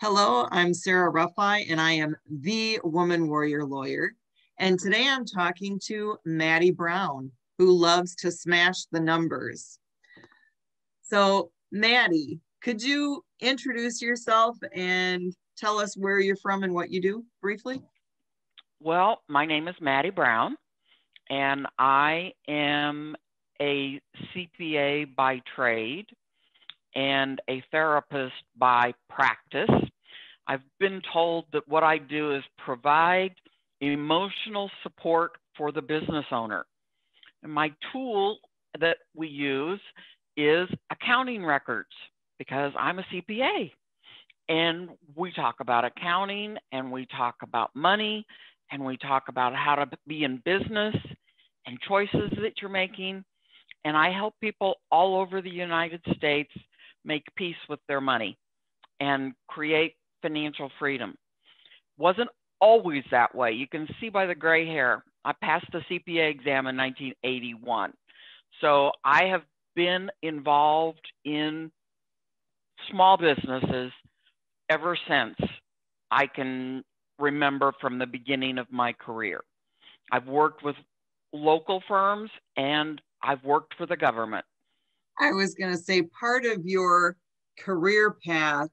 Hello, I'm Sarah Ruffi, and I am the Woman Warrior Lawyer. And today I'm talking to Maddie Brown, who loves to smash the numbers. So, Maddie, could you introduce yourself and tell us where you're from and what you do briefly? Well, my name is Maddie Brown, and I am a CPA by trade and a therapist by practice. I've been told that what I do is provide emotional support for the business owner. And my tool that we use is accounting records because I'm a CPA. And we talk about accounting and we talk about money and we talk about how to be in business and choices that you're making. And I help people all over the United States make peace with their money and create financial freedom. Wasn't always that way. You can see by the gray hair. I passed the CPA exam in 1981. So I have been involved in small businesses ever since I can remember from the beginning of my career. I've worked with local firms and I've worked for the government. I was going to say part of your career path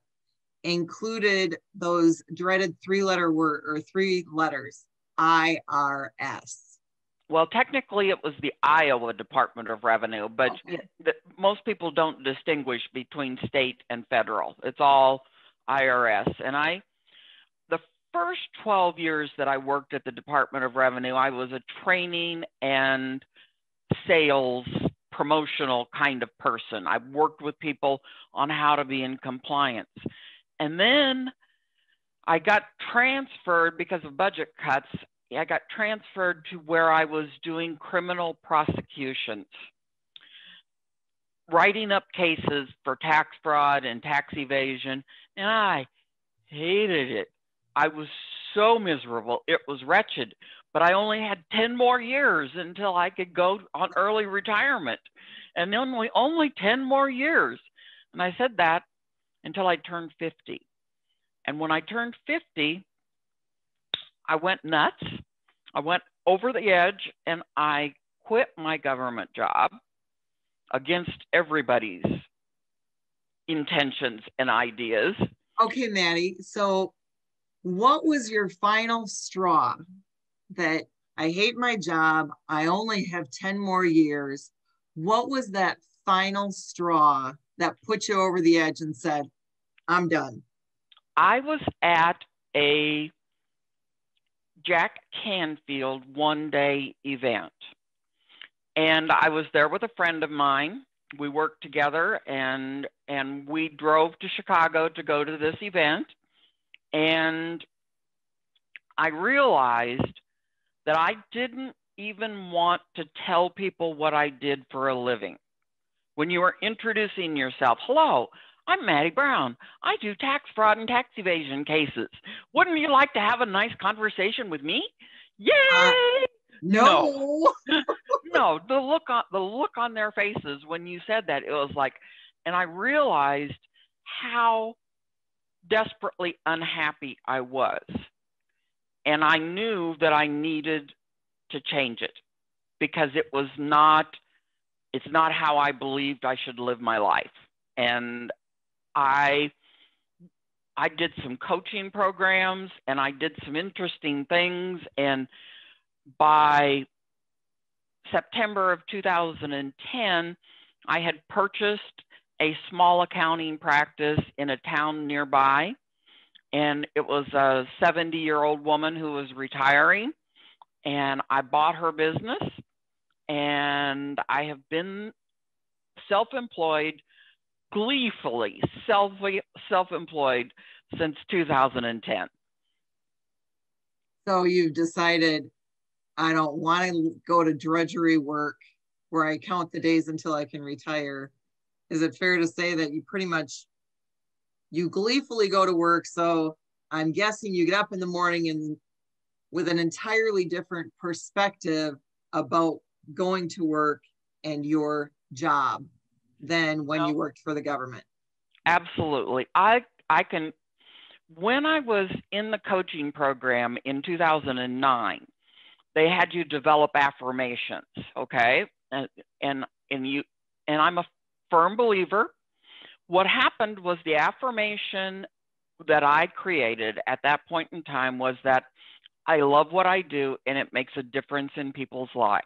included those dreaded three letters, IRS. Well, technically it was the Iowa Department of Revenue, but okay. Most people don't distinguish between state and federal. It's all IRS. And the first 12 years that I worked at the Department of Revenue, I was a training and sales promotional kind of person. I worked with people on how to be in compliance. And then I got transferred because of budget cuts. I got transferred to where I was doing criminal prosecutions, writing up cases for tax fraud and tax evasion. And I hated it. I was so miserable. It was wretched. But I only had 10 more years until I could go on early retirement. And only 10 more years. And I said that until I turned 50. And when I turned 50, I went nuts. I went over the edge and I quit my government job against everybody's intentions and ideas. Okay, Maddie. So what was your final straw that I hate my job, I only have 10 more years? What was that final straw that put you over the edge and said, I'm done? I was at a Jack Canfield one-day event. And I was there with a friend of mine. We worked together and we drove to Chicago to go to this event. And I realized that I didn't even want to tell people what I did for a living. When you are introducing yourself, hello, I'm Maddie Brown. I do tax fraud and tax evasion cases. Wouldn't you like to have a nice conversation with me? Yay! No. No, the look on their faces when you said that, it was like, and I realized how desperately unhappy I was. And I knew that I needed to change it because it's not how I believed I should live my life. And I did some coaching programs and I did some interesting things. And by September of 2010, I had purchased a small accounting practice in a town nearby. And it was a 70-year-old woman who was retiring. And I bought her business. And I have been self-employed, gleefully self-employed since 2010. So you've decided, I don't want to go to drudgery work where I count the days until I can retire. Is it fair to say that you gleefully go to work? So I'm guessing you get up in the morning and with an entirely different perspective about going to work and your job than when you worked for the government. Absolutely. I can when I was in the coaching program in 2009, they had you develop affirmations, okay? And I'm a firm believer. What happened was the affirmation that I created at that point in time was that I love what I do and it makes a difference in people's lives.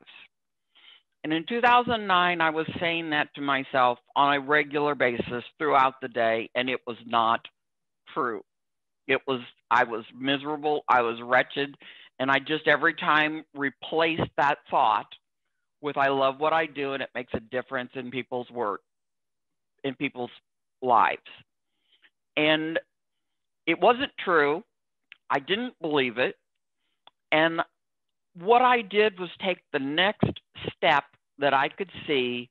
And in 2009, I was saying that to myself on a regular basis throughout the day, and it was not true. I was miserable, I was wretched, and I just every time replaced that thought with I love what I do and it makes a difference in people's work, in people's lives. And it wasn't true. I didn't believe it. And what I did was take the next step that I could see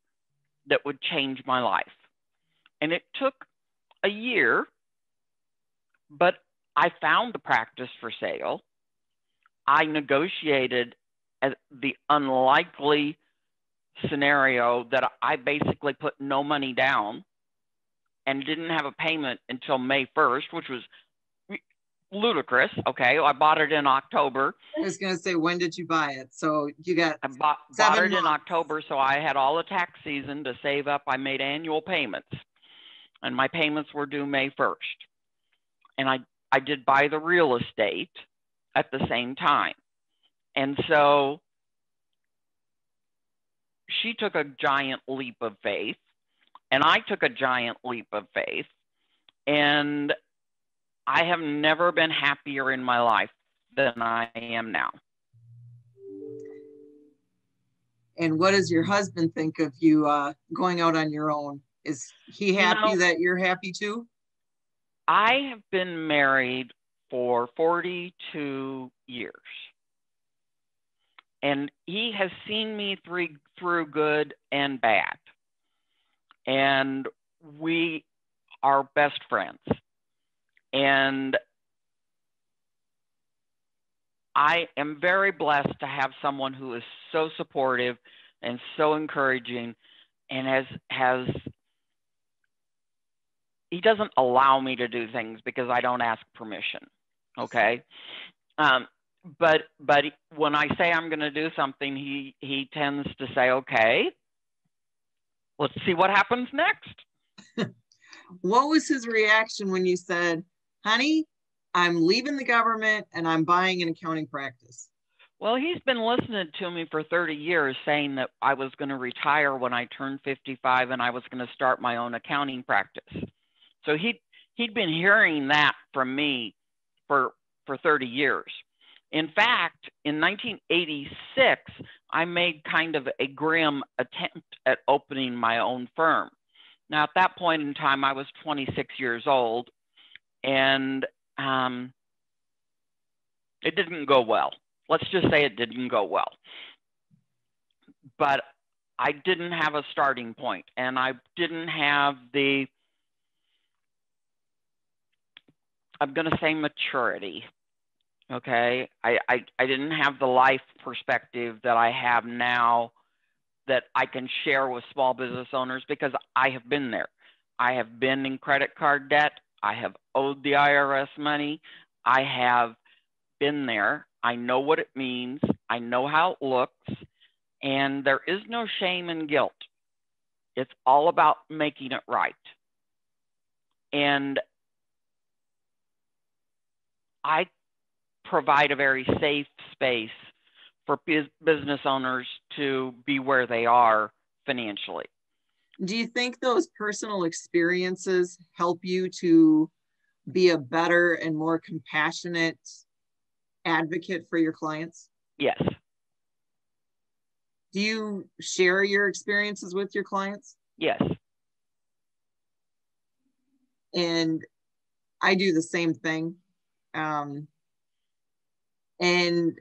that would change my life. And it took a year, but I found the practice for sale. I negotiated the unlikely scenario that I basically put no money down and didn't have a payment until May 1st, which was ludicrous. Okay, I bought it in October. I was going to say, when did you buy it? So you got I bought it in October, so I had all the tax season to save up. I made annual payments, and my payments were due May 1st. And I did buy the real estate at the same time. And so she took a giant leap of faith, and I took a giant leap of faith, and I have never been happier in my life than I am now. And what does your husband think of you going out on your own? Is he happy that you're happy too? I have been married for 42 years. And he has seen me through good and bad. And we are best friends. And I am very blessed to have someone who is so supportive and so encouraging, and he doesn't allow me to do things because I don't ask permission. Okay. But when I say I'm going to do something, he tends to say, okay, let's see what happens next. What was his reaction when you said, honey, I'm leaving the government and I'm buying an accounting practice? Well, he's been listening to me for 30 years saying that I was going to retire when I turned 55 and I was going to start my own accounting practice. So he'd been hearing that from me for 30 years. In fact, in 1986, I made kind of a grim attempt at opening my own firm. Now, at that point in time, I was 26 years old, and it didn't go well. Let's just say it didn't go well. But I didn't have a starting point, and I didn't have the, I'm going to say, maturity. Okay. I didn't have the life perspective that I have now that I can share with small business owners because I have been there. I have been in credit card debt. I have owed the IRS money. I have been there. I know what it means. I know how it looks. And there is no shame and guilt. It's all about making it right. And I provide a very safe space for business owners to be where they are financially. Do you think those personal experiences help you to be a better and more compassionate advocate for your clients? Yes. Do you share your experiences with your clients? Yes. And I do the same thing. And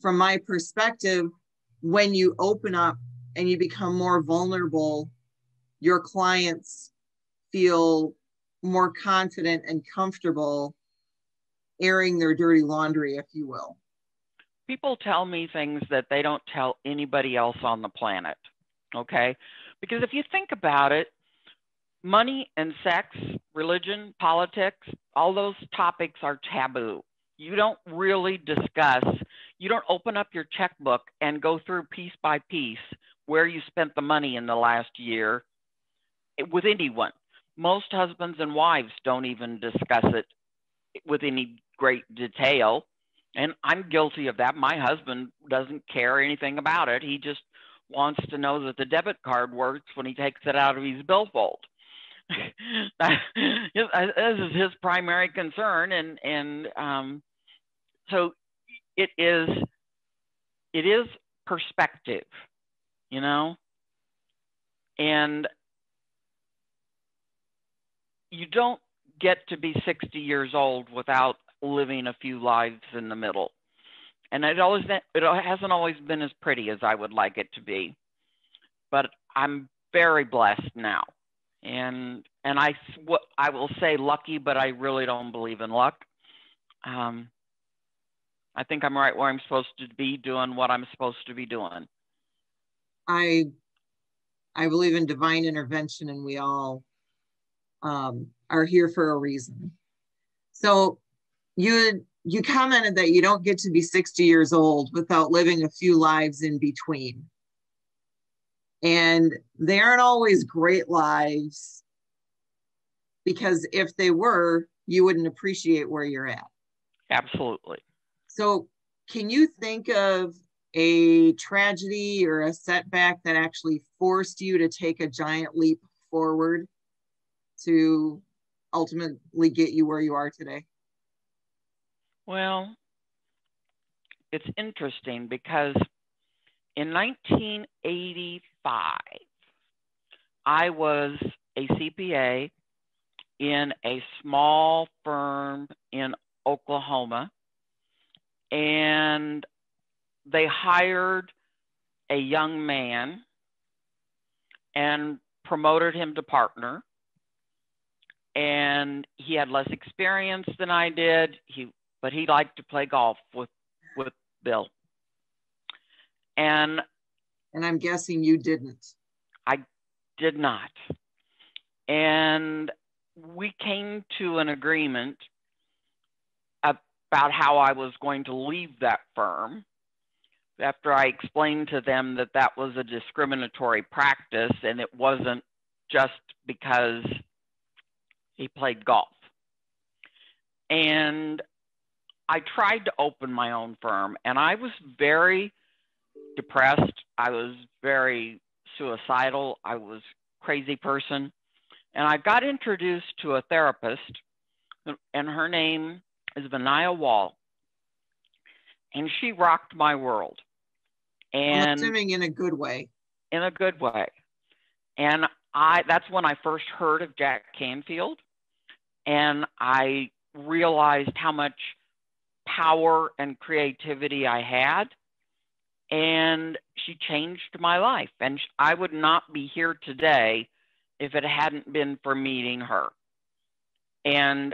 from my perspective, when you open up and you become more vulnerable, your clients feel more confident and comfortable airing their dirty laundry, if you will. People tell me things that they don't tell anybody else on the planet, okay? Because if you think about it, money and sex, religion, politics, all those topics are taboo. You don't really discuss, you don't open up your checkbook and go through piece by piece where you spent the money in the last year with anyone. Most husbands and wives don't even discuss it with any great detail. And I'm guilty of that. My husband doesn't care anything about it. He just wants to know that the debit card works when he takes it out of his billfold. This is his primary concern, and so it is perspective, you know, and you don't get to be 60 years old without living a few lives in the middle. And it hasn't always been as pretty as I would like it to be, but I'm very blessed now. And I will say lucky, but I really don't believe in luck. I think I'm right where I'm supposed to be doing what I'm supposed to be doing. I believe in divine intervention, and we all are here for a reason. So you commented that you don't get to be 60 years old without living a few lives in between. And they aren't always great lives, because if they were, you wouldn't appreciate where you're at. Absolutely. So can you think of a tragedy or a setback that actually forced you to take a giant leap forward to ultimately get you where you are today? Well, it's interesting because in 1985, I was a CPA in a small firm in Oklahoma, and they hired a young man and promoted him to partner. And he had less experience than I did, but he liked to play golf with Bill. And I'm guessing you didn't. I did not. And we came to an agreement about how I was going to leave that firm after I explained to them that that was a discriminatory practice and it wasn't just because he played golf. And I tried to open my own firm, and I was very depressed. I was very suicidal. I was a crazy person. And I got introduced to a therapist, and her name is Vinaya Wall. And she rocked my world. And I'm assuming in a good way. In a good way. And that's when I first heard of Jack Canfield. And I realized how much power and creativity I had. And she changed my life. And I would not be here today if it hadn't been for meeting her. And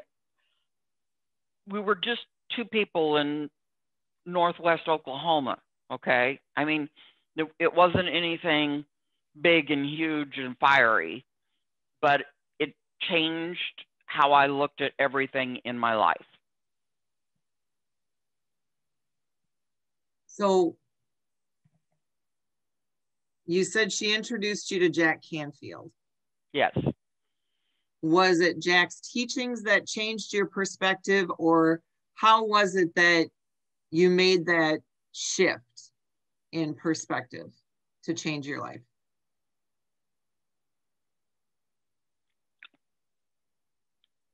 we were just two people in Northwest Oklahoma, okay? I mean, it wasn't anything big and huge and fiery, but it changed how I looked at everything in my life. So you said she introduced you to Jack Canfield. Yes. Was it Jack's teachings that changed your perspective, or how was it that you made that shift in perspective to change your life?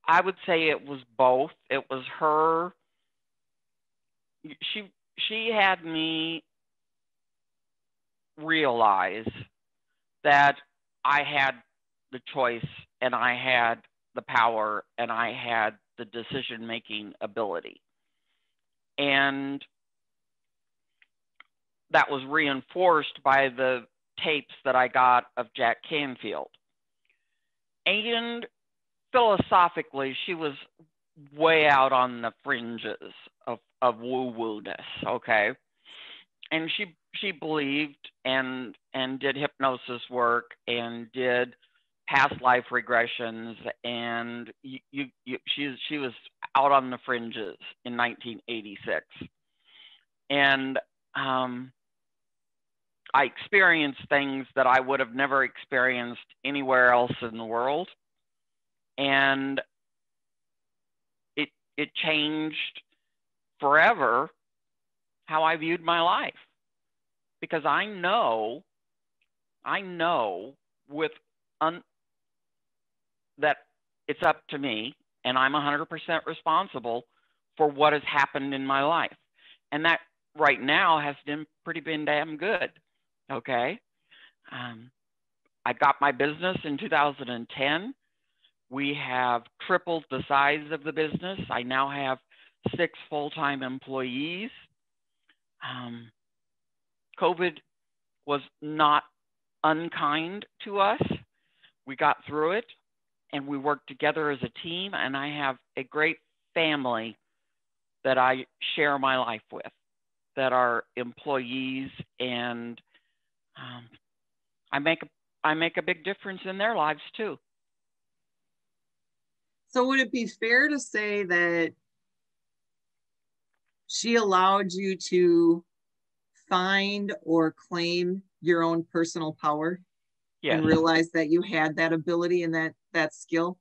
I would say it was both. It was her. She had me realize that I had the choice and I had the power and I had the decision-making ability. And that was reinforced by the tapes that I got of Jack Canfield. And philosophically, she was way out on the fringes of woo-woo-ness, okay? And she believed and did hypnosis work and did past life regressions, and she was out on the fringes in 1986, and I experienced things that I would have never experienced anywhere else in the world, and it changed forever how I viewed my life, because I know with that it's up to me, and I'm 100% responsible for what has happened in my life. And that right now has been damn good. Okay. I got my business in 2010. We have tripled the size of the business. I now have 6 full-time employees. COVID was not unkind to us. We got through it, and we worked together as a team, and I have a great family that I share my life with, that are employees, and I make a big difference in their lives too. So would it be fair to say that she allowed you to find or claim your own personal power? Yes. And realize that you had that ability and that skill?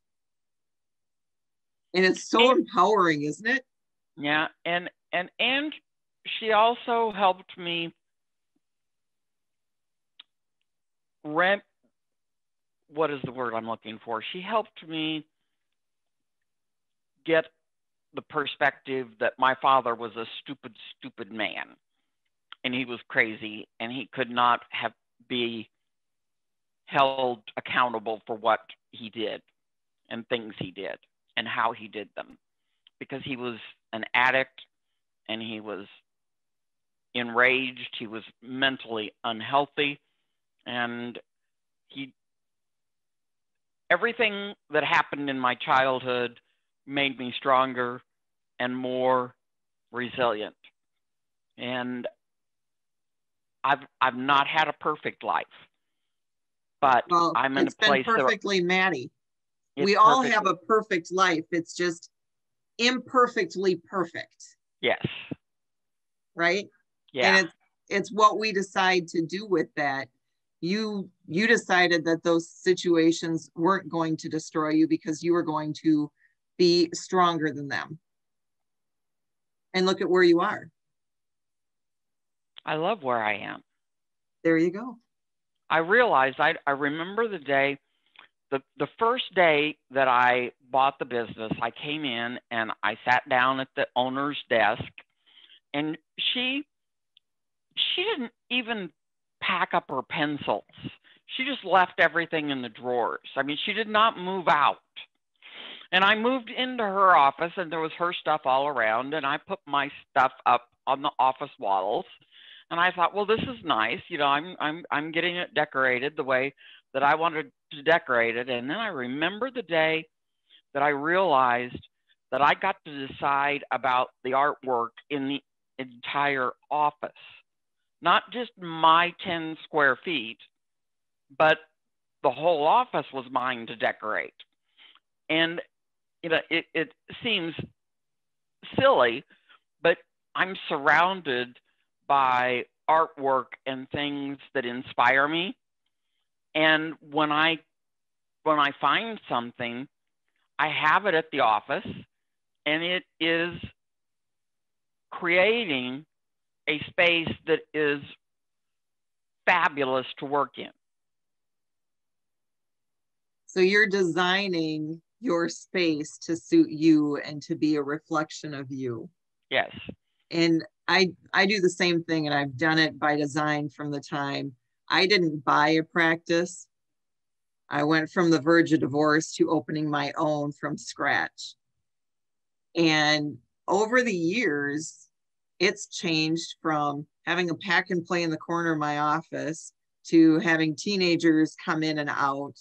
And it's so empowering, isn't it? Yeah, and she also helped me what is the word I'm looking for? She helped me get the perspective that my father was a stupid man, and he was crazy, and he could not be held accountable for what he did and things he did and how he did them, because he was an addict, and he was enraged, he was mentally unhealthy, and everything that happened in my childhood made me stronger and more resilient. And I've not had a perfect life, but I'm in a place that perfectly, Maddie. We all have a perfect life. It's just imperfectly perfect. Yes. Right? Yeah. And it's what we decide to do with that. You decided that those situations weren't going to destroy you because you were going to be stronger than them. And look at where you are. I love where I am. There you go. I realized, I remember the day, the first day that I bought the business, I came in and I sat down at the owner's desk, and she didn't even pack up her pencils. She just left everything in the drawers. I mean, she did not move out. And I moved into her office, and there was her stuff all around, and I put my stuff up on the office walls. And I thought, well, this is nice. You know, I'm getting it decorated the way that I wanted to decorate it. And then I remember the day that I realized that I got to decide about the artwork in the entire office, not just my 10 square feet, but the whole office was mine to decorate. And you know, it seems silly, but I'm surrounded by artwork and things that inspire me. And when I find something, I have it at the office, and it is creating a space that is fabulous to work in. So you're designing your space to suit you and to be a reflection of you. Yes. And I do the same thing, and I've done it by design from the time I didn't buy a practice. I went from the verge of divorce to opening my own from scratch. And over the years, it's changed from having a pack and play in the corner of my office to having teenagers come in and out.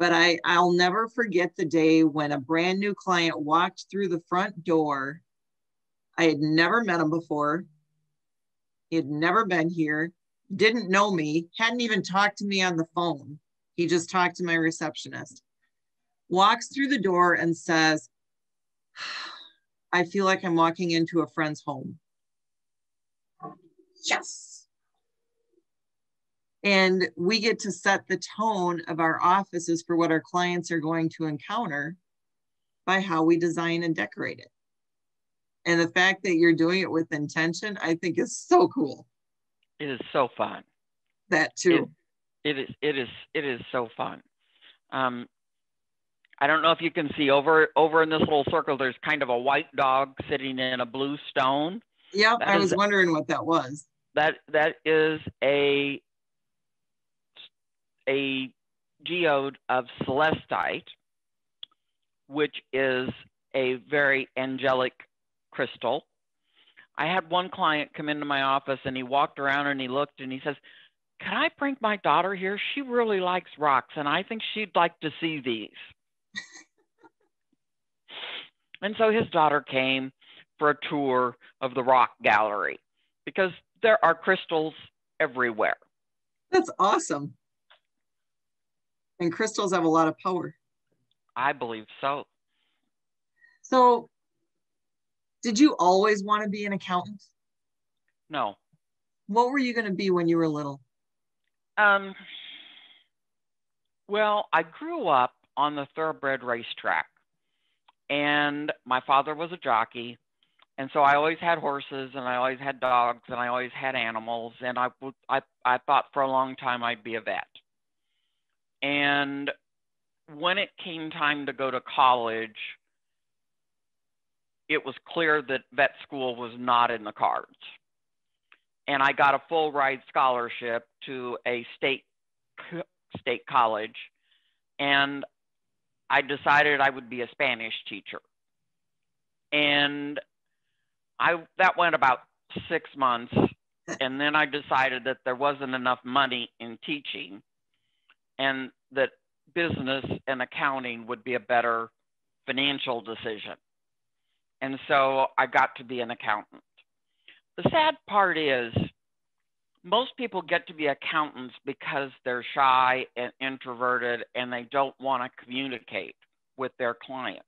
But I'll never forget the day when a brand new client walked through the front door. I had never met him before. He had never been here, didn't know me, hadn't even talked to me on the phone. He just talked to my receptionist, walks through the door and says, I feel like I'm walking into a friend's home. Yes. And we get to set the tone of our offices for what our clients are going to encounter by how we design and decorate it. And the fact that you're doing it with intention, I think is so cool. It is so fun. That too. It is so fun. I don't know if you can see over in this little circle, there's kind of a white dog sitting in a blue stone. Yep, I was wondering what that was. That is a geode of celestite, which is a very angelic crystal. I had one client come into my office and he walked around and he looked and he says, can I bring my daughter here? She really likes rocks and I think she'd like to see these. And so his daughter came for a tour of the rock gallery because there are crystals everywhere. That's awesome. And crystals have a lot of power. I believe so. So, did you always want to be an accountant? No. What were you going to be when you were little? Well, I grew up on the thoroughbred racetrack, and my father was a jockey, and so I always had horses, and I always had dogs, and I always had animals, and I thought for a long time I'd be a vet. And when it came time to go to college, it was clear that vet school was not in the cards. And I got a full ride scholarship to a state college, and I decided I would be a Spanish teacher. And that went about 6 months, and then I decided that there wasn't enough money in teaching and that business and accounting would be a better financial decision. And so I got to be an accountant. The sad part is most people get to be accountants because they're shy and introverted and they don't want to communicate with their clients.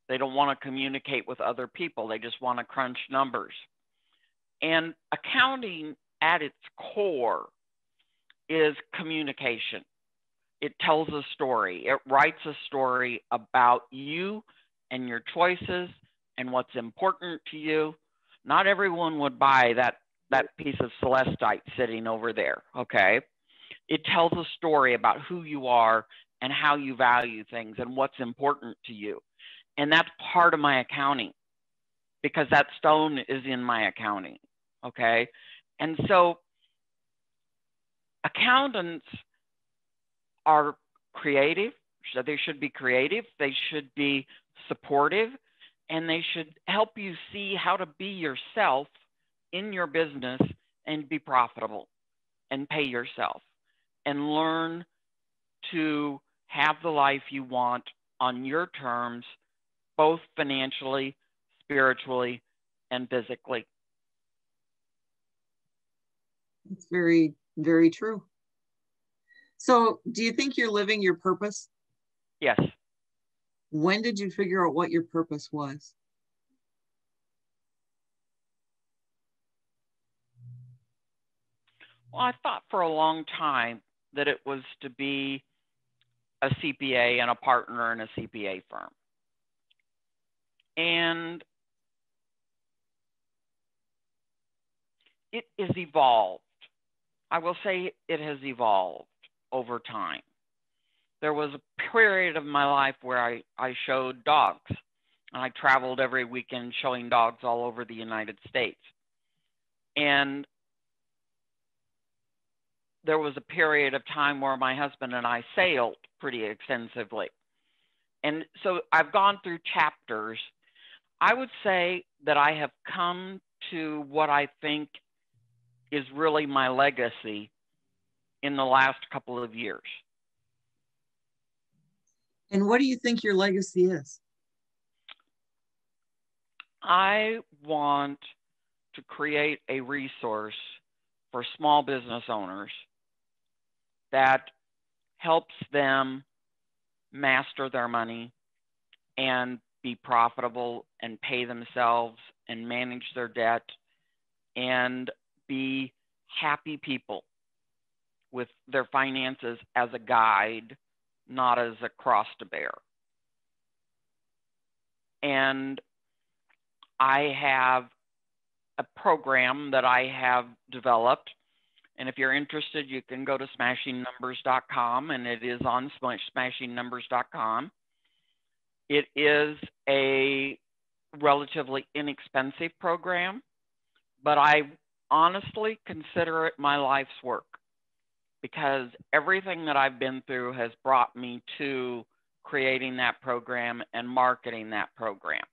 They don't want to communicate with other people. They just want to crunch numbers. And accounting at its core is communication. It tells a story. It writes a story about you and your choices and what's important to you. Not everyone would buy that piece of celestite sitting over there, okay? It tells a story about who you are and how you value things and what's important to you. And that's part of my accounting because that stone is in my accounting, okay? And so accountants are creative. So they should be creative. They should be supportive, and they should help you see how to be yourself in your business and be profitable and pay yourself and learn to have the life you want on your terms, both financially, spiritually, and physically. It's very, very true. So, do you think you're living your purpose? Yes. When did you figure out what your purpose was? Well, I thought for a long time that it was to be a CPA and a partner in a CPA firm. And it is evolved. I will say it has evolved over time. There was a period of my life where I showed dogs, and I traveled every weekend showing dogs all over the United States. And there was a period of time where my husband and I sailed pretty extensively. And so I've gone through chapters. I would say that I have come to what I think is really my legacy in the last couple of years. And what do you think your legacy is? I want to create a resource for small business owners that helps them master their money and be profitable and pay themselves and manage their debt and be happy people with their finances as a guide, not as a cross to bear. And I have a program that I have developed. And if you're interested, you can go to smashingnumbers.com, and it is on smashingnumbers.com. It is a relatively inexpensive program, but I honestly consider it my life's work, because everything that I've been through has brought me to creating that program and marketing that program.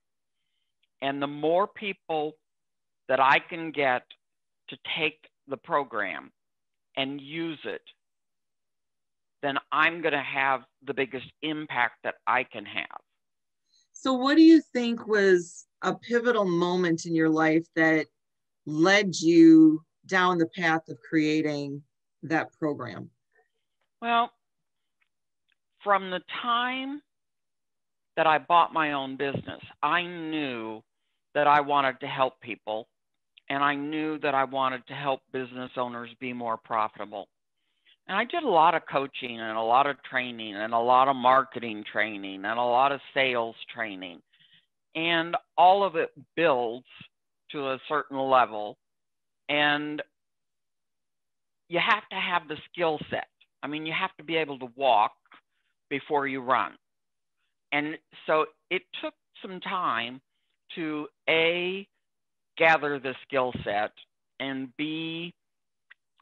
And the more people that I can get to take the program and use it, then I'm going to have the biggest impact that I can have. So what do you think was a pivotal moment in your life that led you down the path of creating that program? Well, from the time that I bought my own business, I knew that I wanted to help people, and I knew that I wanted to help business owners be more profitable. And I did a lot of coaching and a lot of training and a lot of marketing training and a lot of sales training. And all of it builds to a certain level. And you have to have the skill set. I mean, you have to be able to walk before you run. And so it took some time to A, gather the skill set, and B,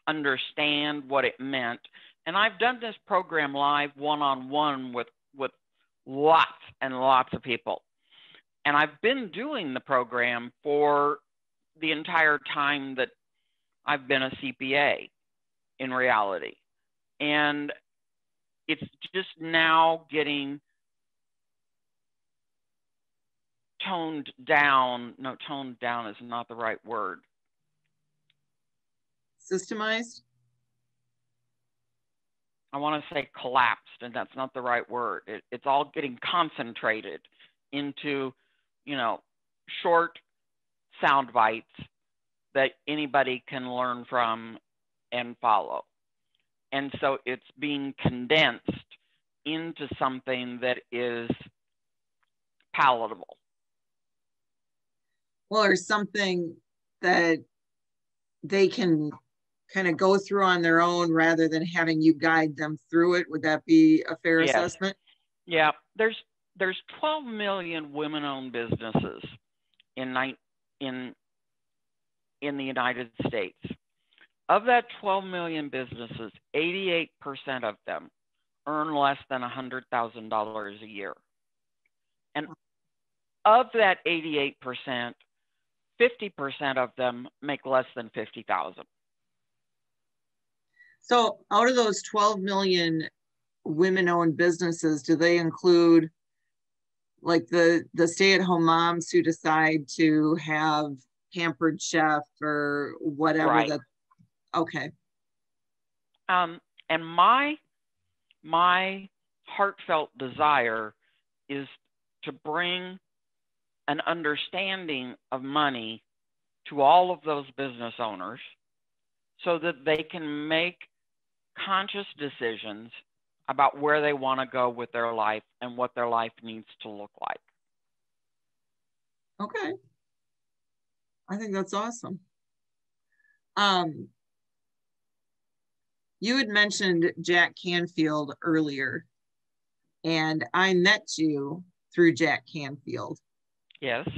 understand what it meant. And I've done this program live one-on-one with lots and lots of people. And I've been doing the program for the entire time that I've been a CPA in reality. And it's just now getting toned down. No, toned down is not the right word. Systemized? I want to say collapsed, and that's not the right word. It's all getting concentrated into, short sound bites that anybody can learn from and follow. And so it's being condensed into something that is palatable. Well, or something that they can kind of go through on their own rather than having you guide them through it. Would that be a fair assessment? Yeah, there's 12 million women-owned businesses in the United States. Of that 12 million businesses, 88% of them earn less than $100,000 a year. And of that 88%, 50% of them make less than $50,000. So out of those 12 million women-owned businesses, do they include like the stay-at-home moms who decide to have Pampered Chef or whatever? Right. Okay. And my heartfelt desire is to bring an understanding of money to all of those business owners so that they can make conscious decisions about where they want to go with their life and what their life needs to look like. Okay. I think that's awesome. You had mentioned Jack Canfield earlier, and I met you through Jack Canfield. Yes.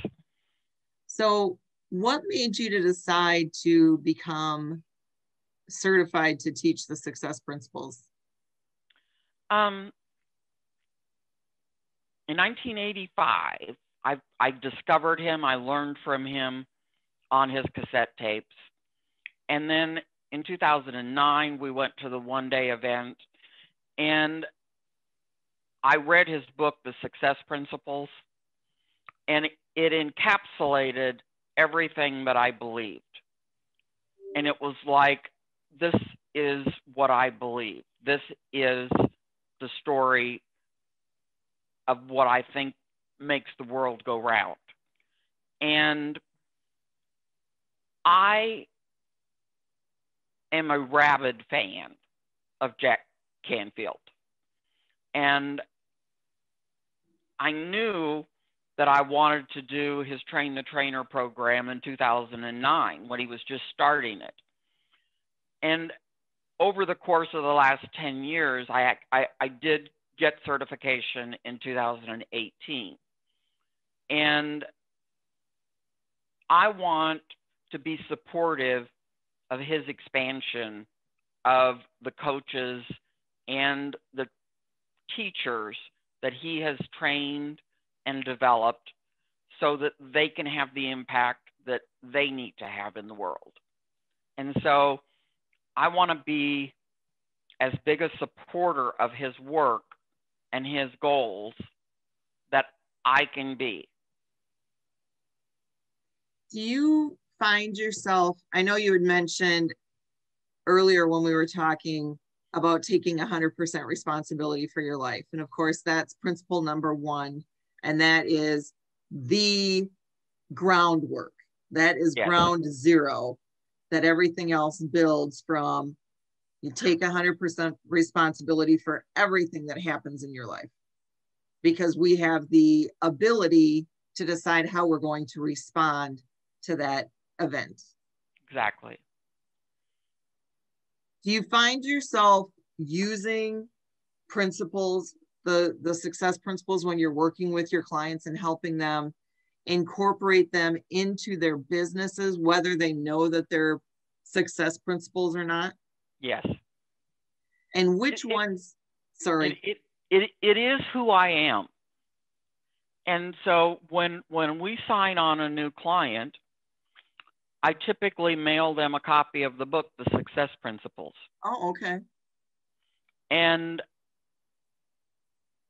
So what made you to decide to become certified to teach the success principles? In 1985, I discovered him. I learned from him on his cassette tapes. And then in 2009, we went to the one-day event, and I read his book, The Success Principles, and it encapsulated everything that I believed. And it was like, this is what I believe. This is the story of what I think makes the world go round. And I am a rabid fan of Jack Canfield. And I knew that I wanted to do his Train the Trainer program in 2009 when he was just starting it. And over the course of the last 10 years, I did get certification in 2018. And I want to be supportive of his expansion of the coaches and the teachers that he has trained and developed so that they can have the impact that they need to have in the world. And so I want to be as big a supporter of his work and his goals that I can be. Do you find yourself, I know you had mentioned earlier when we were talking about taking 100% responsibility for your life. And of course, that's principle number one. And that is the groundwork. That is ground zero, that everything else builds from. You take 100% responsibility for everything that happens in your life, because we have the ability to decide how we're going to respond to that event. Exactly. Do you find yourself using principles, the success principles, when you're working with your clients and helping them incorporate them into their businesses, whether they know that they're success principles or not? Yes. And which ones? Sorry. It is who I am. And so when we sign on a new client, I typically mail them a copy of the book, The Success Principles. Oh, okay. And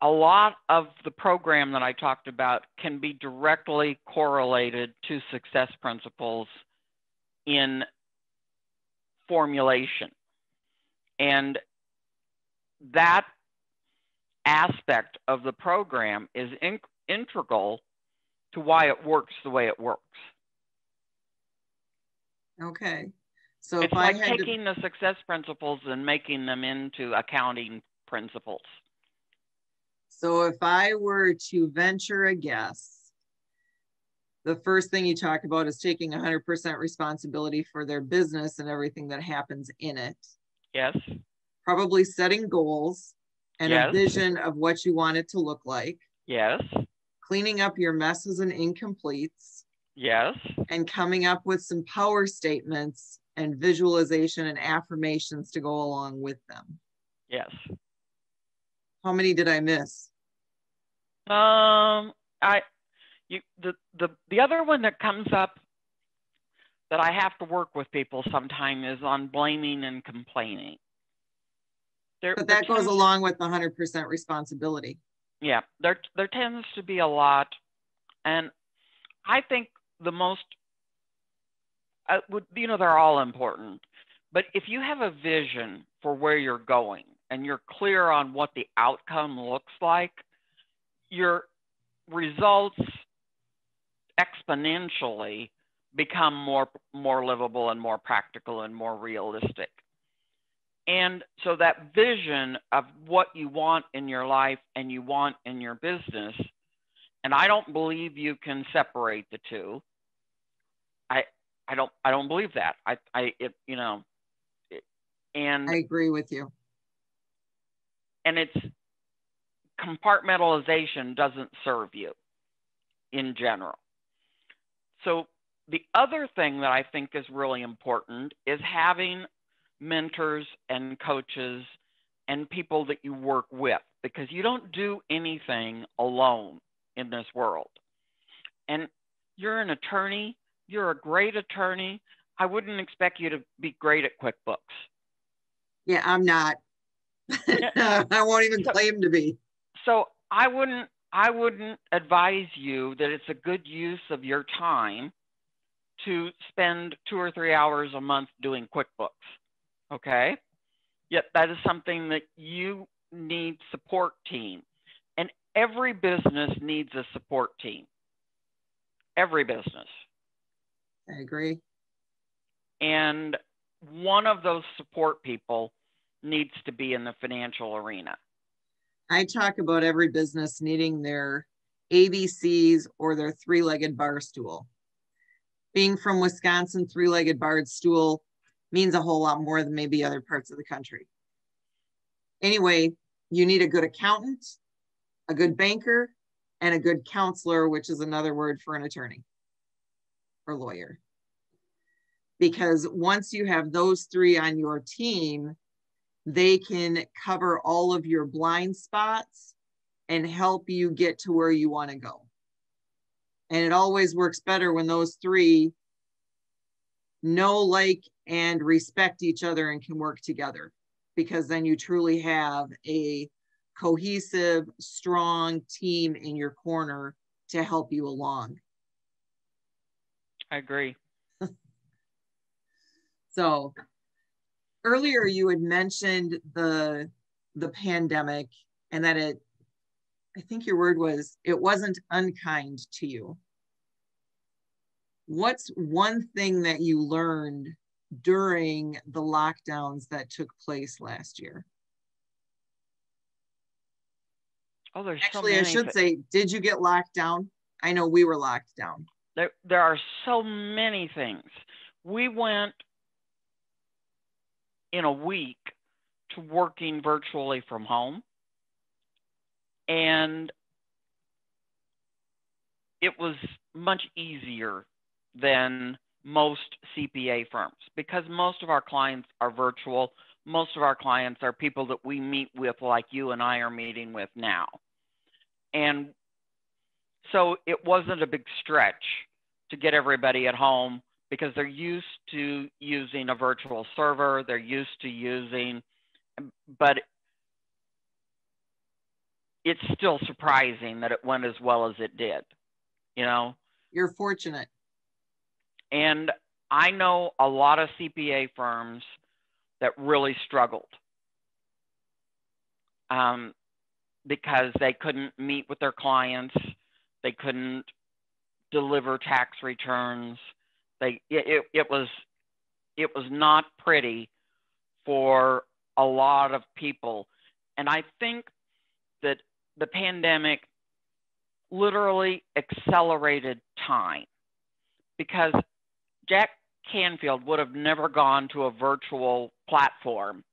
a lot of the program that I talked about can be directly correlated to success principles in formulation. And that aspect of the program is integral to why it works the way it works. Okay. So it's like taking the success principles and making them into accounting principles. So if I were to venture a guess, the first thing you talk about is taking 100% responsibility for their business and everything that happens in it. Yes. Probably setting goals and a vision of what you want it to look like. Yes. Cleaning up your messes and incompletes. Yes. And coming up with some power statements and visualization and affirmations to go along with them. Yes. How many did I miss? The other one that comes up that I have to work with people sometimes is on blaming and complaining. But that goes along with the 100% responsibility. Yeah, there tends to be a lot, and I think the most, they're all important, but if you have a vision for where you're going and you're clear on what the outcome looks like, your results exponentially become more livable and more practical and more realistic. And so that vision of what you want in your life and you want in your business, and I don't believe you can separate the two. I don't believe that. And I agree with you. And it's compartmentalization doesn't serve you in general. So the other thing that I think is really important is having mentors and coaches and people that you work with, because you don't do anything alone in this world. And you're an attorney, you're a great attorney. I wouldn't expect you to be great at QuickBooks. Yeah, I'm not. I won't even claim to be. So I wouldn't advise you that it's a good use of your time to spend 2 or 3 hours a month doing QuickBooks. Okay? Yet that is something that you needs support team. And every business needs a support team. Every business. I agree. And one of those support people needs to be in the financial arena. I talk about every business needing their ABCs or their three-legged bar stool. Being from Wisconsin, three-legged bar stool means a whole lot more than maybe other parts of the country. Anyway, you need a good accountant, a good banker, and a good counselor, which is another word for an attorney or lawyer. Because once you have those three on your team, they can cover all of your blind spots and help you get to where you want to go. And it always works better when those three know, like, and respect each other and can work together, because then you truly have a cohesive, strong team in your corner to help you along. I agree. So earlier you had mentioned the pandemic and that I think your word was, it wasn't unkind to you. What's one thing that you learned during the lockdowns that took place last year? Oh, there's Actually, so many. I should say, did you get locked down? I know we were locked down. There are so many things. We went in a week to working virtually from home. And it was much easier than most CPA firms because most of our clients are virtual. Most of our clients are people that we meet with, like you and I are meeting with now. And so it wasn't a big stretch to get everybody at home because they're used to using a virtual server. They're used to using, but it's still surprising that it went as well as it did, you know? You're fortunate. And I know a lot of CPA firms that really struggled because they couldn't meet with their clients. They couldn't deliver tax returns. It was not pretty for a lot of people. And I think that the pandemic literally accelerated time because Jack Canfield would have never gone to a virtual platform,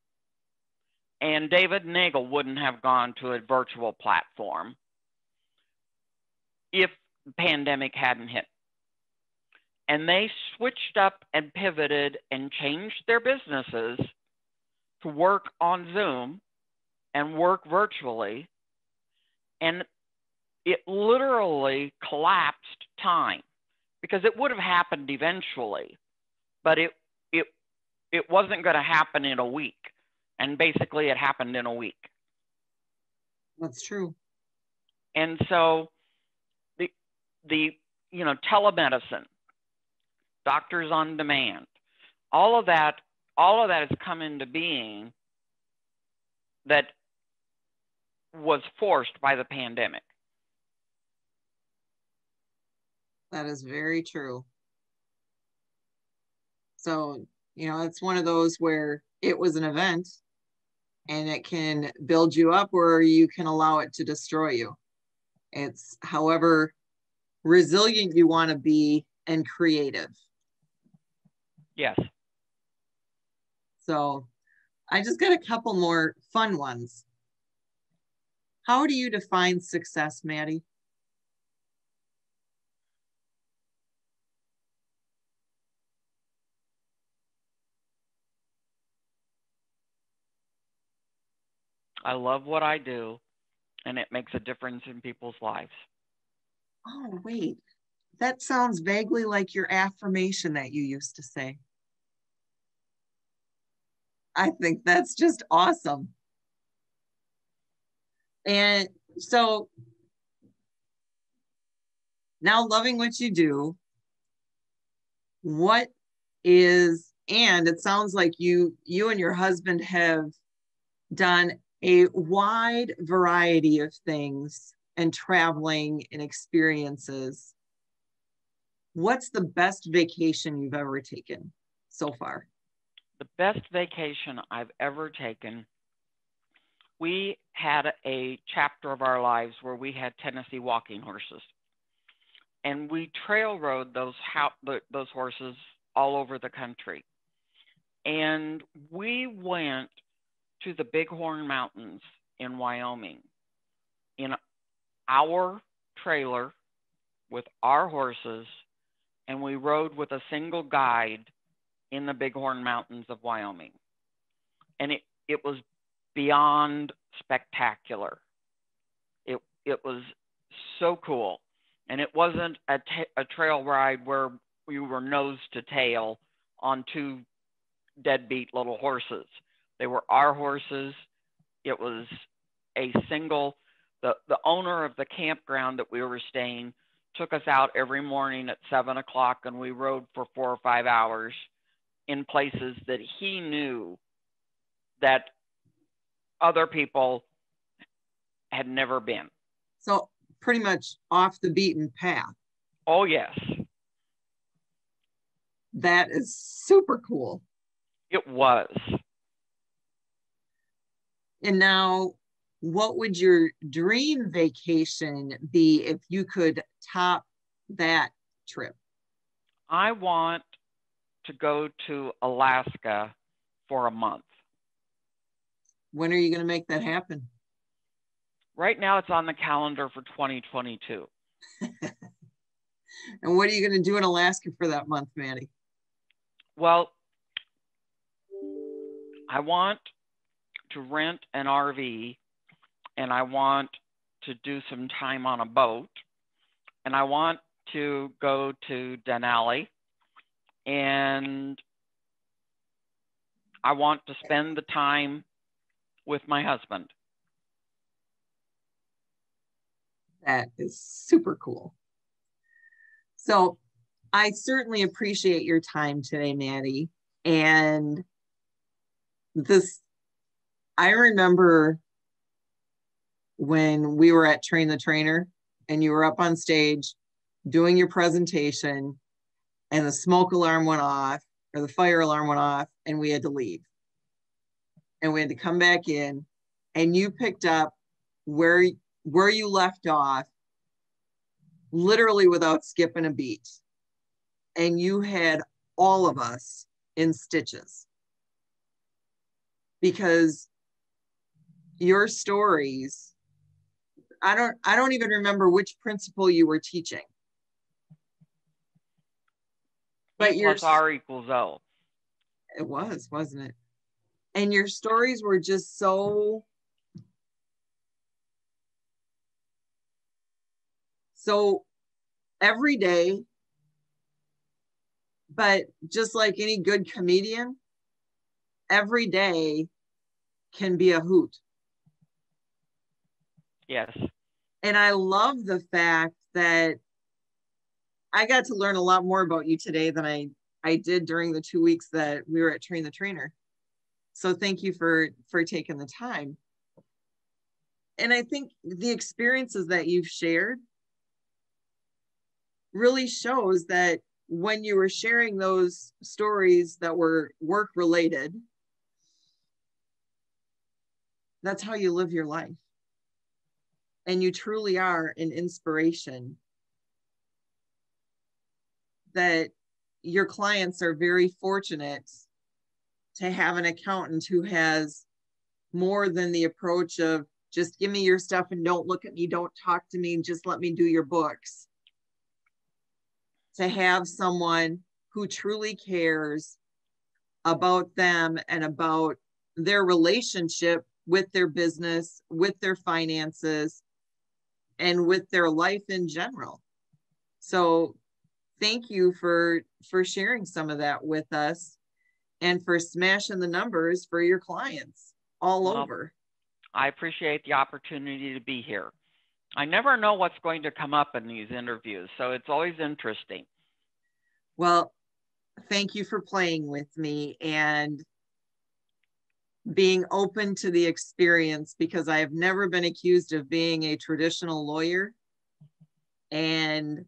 and David Nagel wouldn't have gone to a virtual platform if the pandemic hadn't hit. And they switched up and pivoted and changed their businesses to work on Zoom and work virtually. And it literally collapsed time because it would have happened eventually, but it wasn't going to happen in a week. And basically it happened in a week. That's true. And so the telemedicine, doctors on demand, all of that has come into being that was forced by the pandemic. That is very true. So, it's one of those where it was an event and it can build you up or you can allow it to destroy you. It's however resilient you want to be and creative. Yes. So I just got a couple more fun ones. How do you define success, Maddie? I love what I do, and it makes a difference in people's lives. Oh, wait. That sounds vaguely like your affirmation that you used to say. I think that's just awesome. And so now loving what you do, and it sounds like you and your husband have done a wide variety of things and traveling and experiences. What's the best vacation you've ever taken so far? The best vacation I've ever taken, we had a chapter of our lives where we had Tennessee walking horses. And we trail rode those horses all over the country. And we went to the Bighorn Mountains in Wyoming in our trailer with our horses, and we rode with a single guide in the Bighorn Mountains of Wyoming. And it was beyond spectacular. It was so cool. And it wasn't a trail ride where we were nose to tail on two deadbeat little horses. They were our horses. It was a single, the owner of the campground that we were staying took us out every morning at 7 o'clock, and we rode for 4 or 5 hours in places that he knew that other people had never been. So pretty much off the beaten path. Oh, yes. That is super cool. It was. And now, what would your dream vacation be if you could top that trip? I want to go to Alaska for a month. When are you going to make that happen? Right now, it's on the calendar for 2022. And what are you going to do in Alaska for that month, Maddie? Well, I want to rent an RV, and I want to do some time on a boat, and I want to go to Denali, and I want to spend the time with my husband. That is super cool. So I certainly appreciate your time today, Maddie. And I remember when we were at Train the Trainer and you were up on stage doing your presentation and the smoke alarm went off or the fire alarm went off and we had to leave. And we had to come back in, and you picked up where you left off literally without skipping a beat. And you had all of us in stitches because your stories, I don't even remember which principle you were teaching. But E plus R equals O. It was, wasn't it? And your stories were just so every day. But just like any good comedian, every day can be a hoot. Yes. And I love the fact that I got to learn a lot more about you today than I did during the 2 weeks that we were at Train the Trainer. So thank you for taking the time. And I think the experiences that you've shared really shows that when you were sharing those stories that were work related, that's how you live your life. And you truly are an inspiration that your clients are very fortunate to have an accountant who has more than the approach of just give me your stuff and don't look at me, don't talk to me, just let me do your books. To have someone who truly cares about them and about their relationship with their business, with their finances, and with their life in general. So thank you for sharing some of that with us and for smashing the numbers for your clients all over. I appreciate the opportunity to be here. I never know what's going to come up in these interviews, so it's always interesting. Well, thank you for playing with me. And being open to the experience, because I have never been accused of being a traditional lawyer. And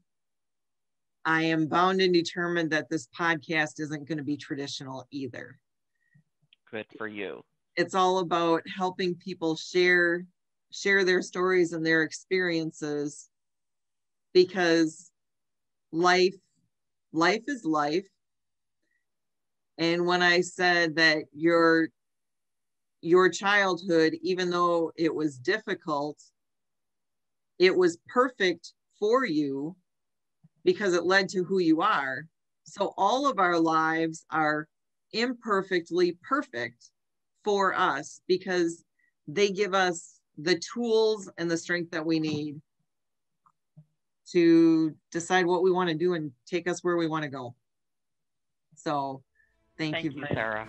I am bound and determined that this podcast isn't going to be traditional either. Good for you. It's all about helping people share their stories and their experiences, because life is life. And when I said that your childhood, even though it was difficult, it was perfect for you because it led to who you are. So all of our lives are imperfectly perfect for us, because they give us the tools and the strength that we need to decide what we want to do and take us where we want to go. So thank you, Sarah.